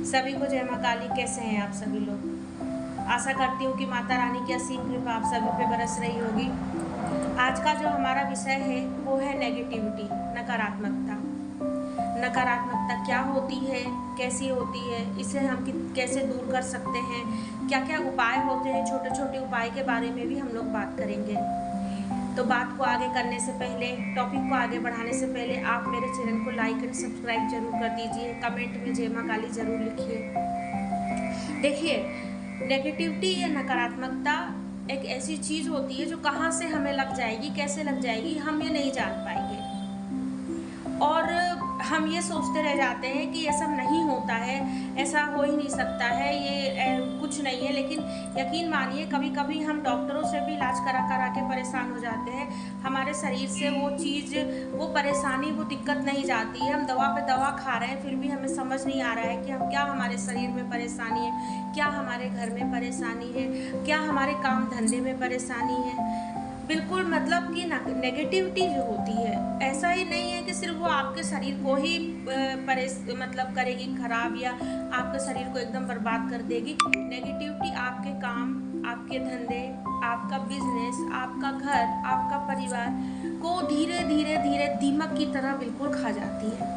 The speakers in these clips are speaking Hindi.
सभी को जय माँ काली। कैसे हैं आप सभी लोग? आशा करती हूँ कि माता रानी की असीम कृपा आप सभी पे बरस रही होगी। आज का जो हमारा विषय है वो है नेगेटिविटी, नकारात्मकता। नकारात्मकता क्या होती है, कैसी होती है, इसे हम कैसे दूर कर सकते हैं, क्या क्या उपाय होते हैं, छोटे छोटे उपाय के बारे में भी हम लोग बात करेंगे। तो बात को आगे करने से पहले, टॉपिक को आगे बढ़ाने से पहले आप मेरे चैनल को लाइक एंड सब्सक्राइब जरूर कर दीजिए। कमेंट में जय माँ काली जरूर लिखिए। देखिए, नेगेटिविटी या नकारात्मकता एक ऐसी चीज़ होती है जो कहाँ से हमें लग जाएगी, कैसे लग जाएगी, हम ये नहीं जान पाएंगे। और हम ये सोचते रह जाते हैं कि ये सब नहीं होता है, ऐसा हो ही नहीं सकता है, ये कुछ नहीं है। लेकिन यकीन मानिए, कभी कभी हम डॉक्टरों से भी इलाज करा करा के परेशान हो जाते हैं। हमारे शरीर से वो चीज़, वो परेशानी, वो दिक्कत नहीं जाती है। हम दवा पे दवा खा रहे हैं, फिर भी हमें समझ नहीं आ रहा है कि हम क्या, हमारे शरीर में परेशानी है, क्या हमारे घर में परेशानी है, क्या हमारे काम धंधे में परेशानी है। बिल्कुल, मतलब कि नेगेटिविटी जो होती है, ऐसा ही नहीं है कि सिर्फ वो आपके शरीर को ही मतलब करेगी खराब या आपके शरीर को एकदम बर्बाद कर देगी। नेगेटिविटी आपके काम, आपके धंधे, आपका बिजनेस, आपका घर, आपका परिवार को धीरे धीरे धीरे दीमक की तरह बिल्कुल खा जाती है।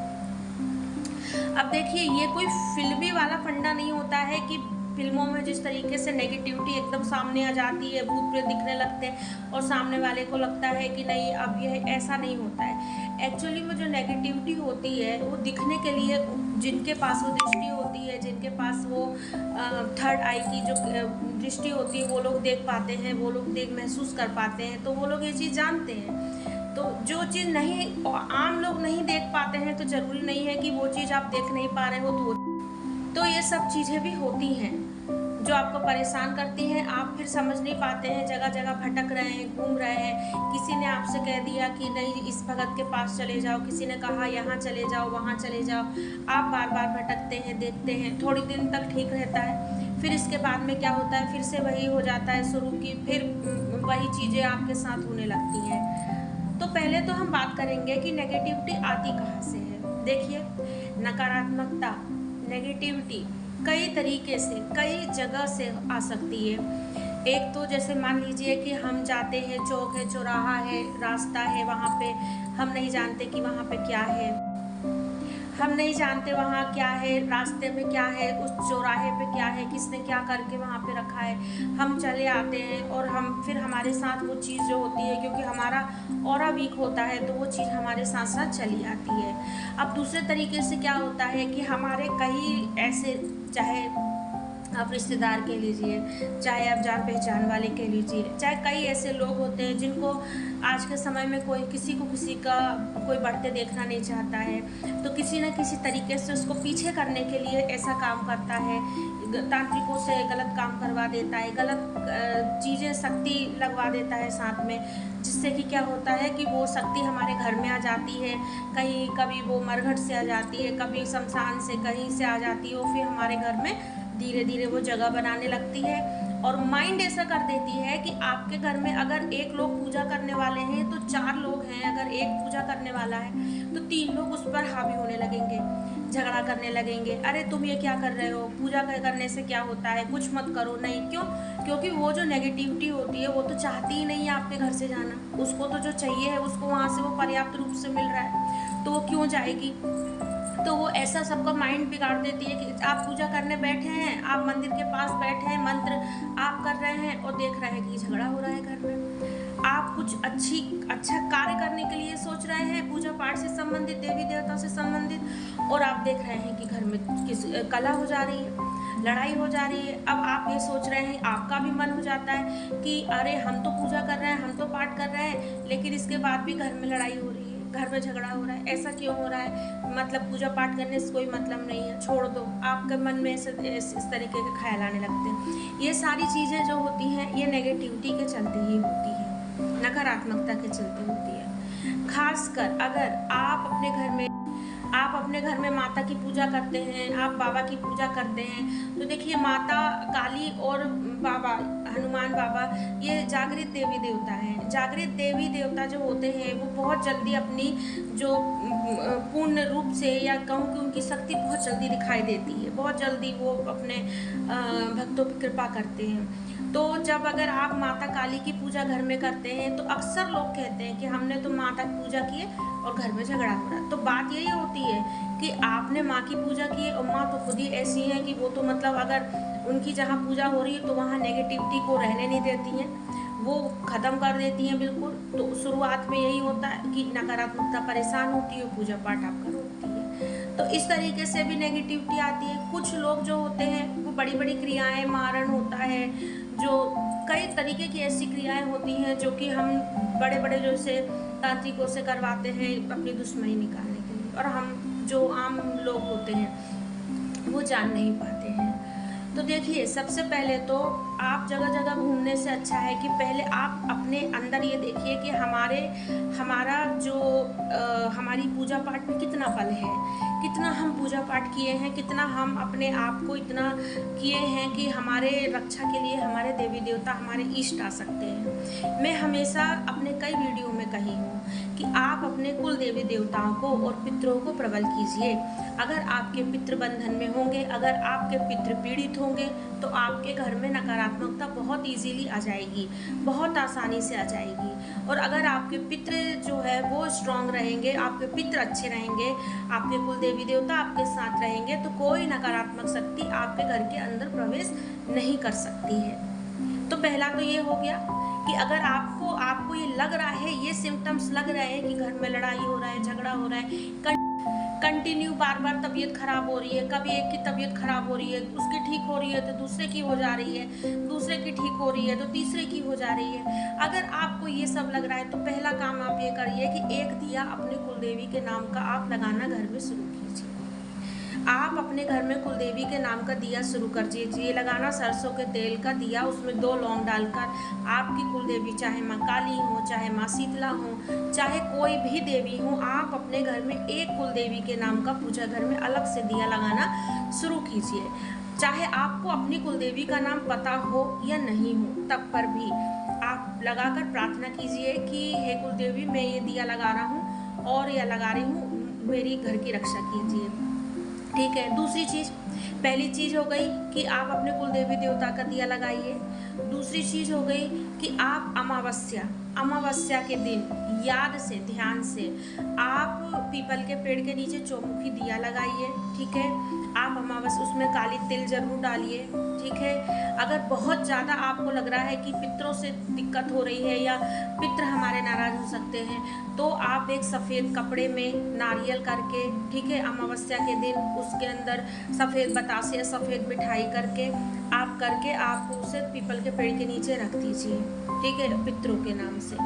अब देखिए, ये कोई फिल्मी वाला फंडा नहीं होता है कि फिल्मों में जिस तरीके से नेगेटिविटी एकदम सामने आ जाती है, भूत प्रेत दिखने लगते हैं और सामने वाले को लगता है कि नहीं, अब यह ऐसा नहीं होता है। एक्चुअली में जो नेगेटिविटी होती है वो दिखने के लिए, जिनके पास वो दृष्टि होती है, जिनके पास वो थर्ड आई की जो दृष्टि होती है, वो लोग देख पाते हैं, वो लोग महसूस कर पाते हैं, तो वो लोग ये चीज़ जानते हैं। तो जो चीज़ नहीं, आम लोग नहीं देख पाते हैं, तो ज़रूरी नहीं है कि वो चीज़ आप देख नहीं पा रहे हो तो ये सब चीज़ें भी होती हैं जो आपको परेशान करती हैं। आप फिर समझ नहीं पाते हैं, जगह जगह भटक रहे हैं, घूम रहे हैं। किसी ने आपसे कह दिया कि नहीं, इस भगत के पास चले जाओ, किसी ने कहा यहाँ चले जाओ, वहाँ चले जाओ। आप बार बार भटकते हैं, देखते हैं, थोड़ी दिन तक ठीक रहता है, फिर इसके बाद में क्या होता है, फिर से वही हो जाता है शुरू की, फिर वही चीज़ें आपके साथ होने लगती हैं। तो पहले तो हम बात करेंगे कि नेगेटिविटी आती कहाँ से है। देखिए, नकारात्मकता, नेगेटिविटी कई तरीके से, कई जगह से आ सकती है। एक तो जैसे मान लीजिए कि हम जाते हैं, चौक है, चौराहा है, रास्ता है, वहाँ पे हम नहीं जानते कि वहाँ पे क्या है, हम नहीं जानते वहाँ क्या है, रास्ते में क्या है, उस चौराहे पे क्या है, किसने क्या करके वहाँ पे रखा है। हम चले आते हैं और हम फिर हमारे साथ वो चीज़ जो होती है, क्योंकि हमारा ऑरा वीक होता है, तो वो चीज़ हमारे साथ साथ चली आती है। अब दूसरे तरीके से क्या होता है कि हमारे कई ऐसे, चाहे आप रिश्तेदार कह लीजिए, चाहे आप जान पहचान वाले कह लीजिए, चाहे कई ऐसे लोग होते हैं जिनको आज के समय में कोई किसी का कोई बढ़ते देखना नहीं चाहता है, तो किसी न किसी तरीके से उसको पीछे करने के लिए ऐसा काम करता है, तांत्रिकों से गलत काम करवा देता है, गलत चीज़ें, शक्ति लगवा देता है साथ में, जिससे कि क्या होता है कि वो शक्ति हमारे घर में आ जाती है। कहीं कभी वो मरघट से आ जाती है, कभी शमशान से कहीं से आ जाती है, और फिर हमारे घर में धीरे धीरे वो जगह बनाने लगती है। और माइंड ऐसा कर देती है कि आपके घर में अगर एक लोग पूजा करने वाले हैं तो 4 लोग हैं, अगर एक पूजा करने वाला है तो 3 लोग उस पर हावी होने लगेंगे, झगड़ा करने लगेंगे। अरे तुम ये क्या कर रहे हो, पूजा करने से क्या होता है, कुछ मत करो। नहीं, क्यों? क्योंकि वो जो नेगेटिविटी होती है वो तो चाहती ही नहीं है आपके घर से जाना। उसको तो जो चाहिए है, उसको वहाँ से वो पर्याप्त रूप से मिल रहा है, तो वो क्यों जाएगी। तो वो ऐसा सबका माइंड बिगाड़ देती है कि आप पूजा करने बैठे हैं, आप मंदिर के पास बैठे हैं, मंत्र आप कर रहे हैं और देख रहे हैं कि झगड़ा हो रहा है घर में। आप कुछ अच्छा कार्य करने के लिए सोच रहे हैं, पूजा पाठ से संबंधित, देवी देवता से संबंधित, और आप देख रहे हैं कि घर में किस कलह हो जा रही है, लड़ाई हो जा रही है। अब आप ये सोच रहे हैं, आपका भी मन हो जाता है कि अरे हम तो पूजा कर रहे हैं, हम तो पाठ कर रहे हैं, लेकिन इसके बाद भी घर में लड़ाई हो रही है, घर में झगड़ा हो रहा है, ऐसा क्यों हो रहा है, मतलब पूजा पाठ करने से कोई मतलब नहीं है, छोड़ दो। आपके मन में इस तरीके के ख्याल आने लगते हैं। ये सारी चीज़ें जो होती हैं, ये नेगेटिविटी के चलते ही होती है, नकारात्मकता के चलते होती है। खासकर अगर आप अपने घर में माता की पूजा करते हैं, आप बाबा की पूजा करते हैं, तो देखिए, माता काली और बाबा हनुमान बाबा, ये जागृत देवी देवता हैं। जागृत देवी देवता जो होते हैं वो बहुत जल्दी अपनी जो पूर्ण रूप से, या कहूँ कि उनकी शक्ति बहुत जल्दी दिखाई देती है, बहुत जल्दी वो अपने भक्तों पर कृपा करते हैं। तो जब अगर आप माता काली की पूजा घर में करते हैं तो अक्सर लोग कहते हैं कि हमने तो माता की पूजा की है और घर में झगड़ा हो रहा। तो बात यही होती है कि आपने माँ की पूजा की है और माँ तो खुद ही ऐसी है कि वो तो मतलब अगर उनकी जहाँ पूजा हो रही है तो वहाँ नेगेटिविटी को रहने नहीं देती हैं, वो ख़त्म कर देती हैं बिल्कुल। तो शुरुआत में यही होता है कि नकारात्मकता परेशान होती है, पूजा पाठ आपका रोकती है। तो इस तरीके से भी नेगेटिविटी आती है। कुछ लोग जो होते हैं वो बड़ी बड़ी क्रियाएं, मारण होता है, जो कई तरीके की ऐसी क्रियाएं होती हैं जो कि हम बड़े बड़े जो से तांत्रिकों से करवाते हैं अपनी दुश्मनी निकालने के लिए, और हम जो आम लोग होते हैं वो जान नहीं पाते हैं। तो देखिए, सबसे पहले तो आप जगह जगह घूमने से अच्छा है कि पहले आप अपने अंदर ये देखिए कि हमारा जो हमारी पूजा पाठ में कितना बल है, कितना हम पूजा पाठ किए हैं, कितना हम अपने आप को इतना किए हैं कि हमारे रक्षा के लिए हमारे देवी देवता, हमारे इष्ट आ सकते हैं। मैं हमेशा अपने कई वीडियो में कही हूँ कि आप अपने कुल देवी देवताओं को और पितरों को प्रबल कीजिए। अगर आपके पितृ बंधन में होंगे, अगर आपके पितृ पीड़ित होंगे तो आपके घर में नकारात्मकता बहुत इजीली आ जाएगी, बहुत आसानी से आ जाएगी। और अगर आपके पितृ जो है वो स्ट्रांग रहेंगे, आपके पितृ अच्छे रहेंगे, आपके कुल देवी देवता आपके साथ रहेंगे, तो कोई नकारात्मक शक्ति आपके घर के अंदर प्रवेश नहीं कर सकती है। तो पहला तो ये हो गया कि अगर आपको ये लग रहा है, ये सिम्टम्स लग रहे हैं कि घर में लड़ाई हो रहा है, झगड़ा हो रहा है, कंटिन्यू बार बार तबीयत खराब हो रही है, कभी एक की तबीयत खराब हो रही है, उसकी ठीक हो रही है तो दूसरे की हो जा रही है, दूसरे की ठीक हो रही है तो तीसरे की हो जा रही है, अगर आपको ये सब लग रहा है तो पहला काम आप ये करिए कि एक दिया अपने कुलदेवी के नाम का आप लगाना घर में शुरू कीजिए। आप अपने घर में कुलदेवी के नाम का दिया शुरू कर दीजिए लगाना, सरसों के तेल का दिया, उसमें 2 लौंग डालकर। आपकी कुलदेवी चाहे माँ काली हो, चाहे माँ शीतला हो, चाहे कोई भी देवी हो, आप अपने घर में एक कुलदेवी के नाम का पूजा घर में अलग से दिया लगाना शुरू कीजिए। चाहे आपको अपनी कुलदेवी का नाम पता हो या नहीं हो, तब पर भी आप लगाकर प्रार्थना कीजिए कि हे कुलदेवी, मैं ये दिया लगा रहा हूँ और या लगा रही हूँ, मेरी घर की रक्षा कीजिए। ठीक है। दूसरी चीज़, पहली चीज़ हो गई कि आप अपने कुलदेवी देवता का दिया लगाइए। दूसरी चीज़ हो गई कि आप अमावस्या के दिन याद से, ध्यान से आप पीपल के पेड़ के नीचे चौमुखी दिया लगाइए। ठीक है। आप अमावस्या उसमें काली तिल जरूर डालिए। ठीक है। अगर बहुत ज़्यादा आपको लग रहा है कि पितरों से दिक्कत हो रही है या पितर हमारे नाराज़ हो सकते हैं, तो आप एक सफ़ेद कपड़े में नारियल करके, ठीक है, अमावस्या के दिन उसके अंदर सफ़ेद बतासे या सफ़ेद मिठाई करके आप उसे पीपल के पेड़ के नीचे रख दीजिए। ठीक है, पितरों के नाम से।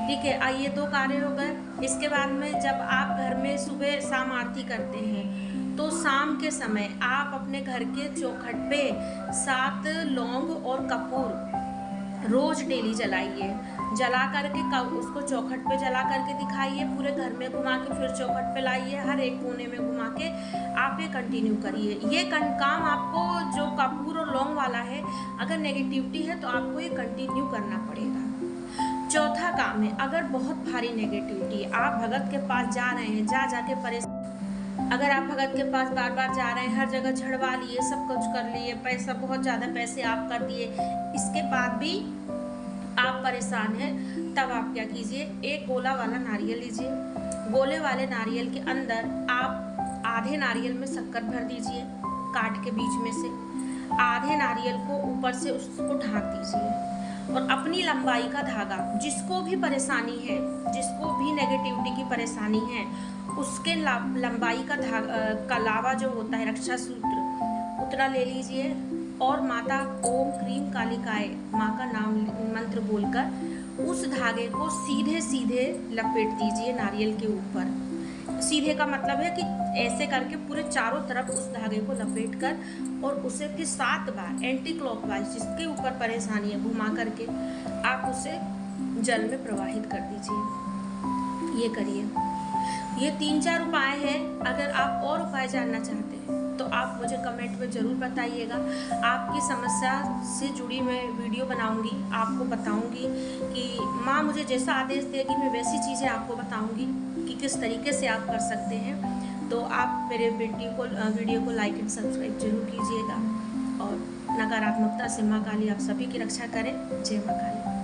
ठीक है। आइए 2 कार्य हो गए। इसके बाद में जब आप घर में सुबह शाम आरती करते हैं तो शाम के समय आप अपने घर के चौखट पे 7 लौंग और कपूर रोज डेली जलाइए। जला करके उसको चौखट पे जला करके दिखाइए, पूरे घर में घुमा के फिर चौखट पे लाइए, हर एक कोने में घुमा के आप ये कंटिन्यू करिए। ये काम आपको जो कपूर और लौंग वाला है, अगर नेगेटिविटी है तो आपको ये कंटिन्यू करना पड़ेगा। चौथा काम है, अगर बहुत भारी नेगेटिविटी है, आप भगत के पास जा रहे हैं, जाके परेशान, अगर आप भगत के पास बार बार जा रहे हैं, हर जगह झड़वा लिए, सब कुछ कर लिए, पैसा बहुत ज़्यादा पैसे आप कर दिए, इसके बाद भी आप परेशान हैं, तब आप क्या कीजिए, एक गोला वाला नारियल लीजिए। गोले वाले नारियल के अंदर आप आधे नारियल में शक्कर भर दीजिए, काट के बीच में से आधे नारियल को ऊपर से उसको ढाँक दीजिए, और अपनी लंबाई का धागा, जिसको भी परेशानी है, जिसको भी नेगेटिविटी की परेशानी है, उसके लंबाई का लावा जो होता है, रक्षा सूत्र, उतना ले लीजिए, और माता ओम क्रीम कालिकाए माँ का नाम मंत्र बोलकर उस धागे को सीधे सीधे लपेट दीजिए नारियल के ऊपर। सीधे का मतलब है कि ऐसे करके पूरे चारों तरफ उस धागे को लपेट कर, और उसे फिर 7 बार एंटी क्लॉकवाइज, जिसके ऊपर परेशानी है, घुमा करके आप उसे जल में प्रवाहित कर दीजिए। ये करिए। ये 3-4 उपाय हैं। अगर आप और उपाय जानना चाहते हैं तो आप मुझे कमेंट में ज़रूर बताइएगा। आपकी समस्या से जुड़ी मैं वीडियो बनाऊंगी, आपको बताऊंगी कि माँ मुझे जैसा आदेश देगी मैं वैसी चीज़ें आपको बताऊंगी कि किस तरीके से आप कर सकते हैं। तो आप मेरे वीडियो को लाइक एंड सब्सक्राइब जरूर कीजिएगा और नकारात्मकता से माँ काली आप सभी की रक्षा करें। जय माँ काली।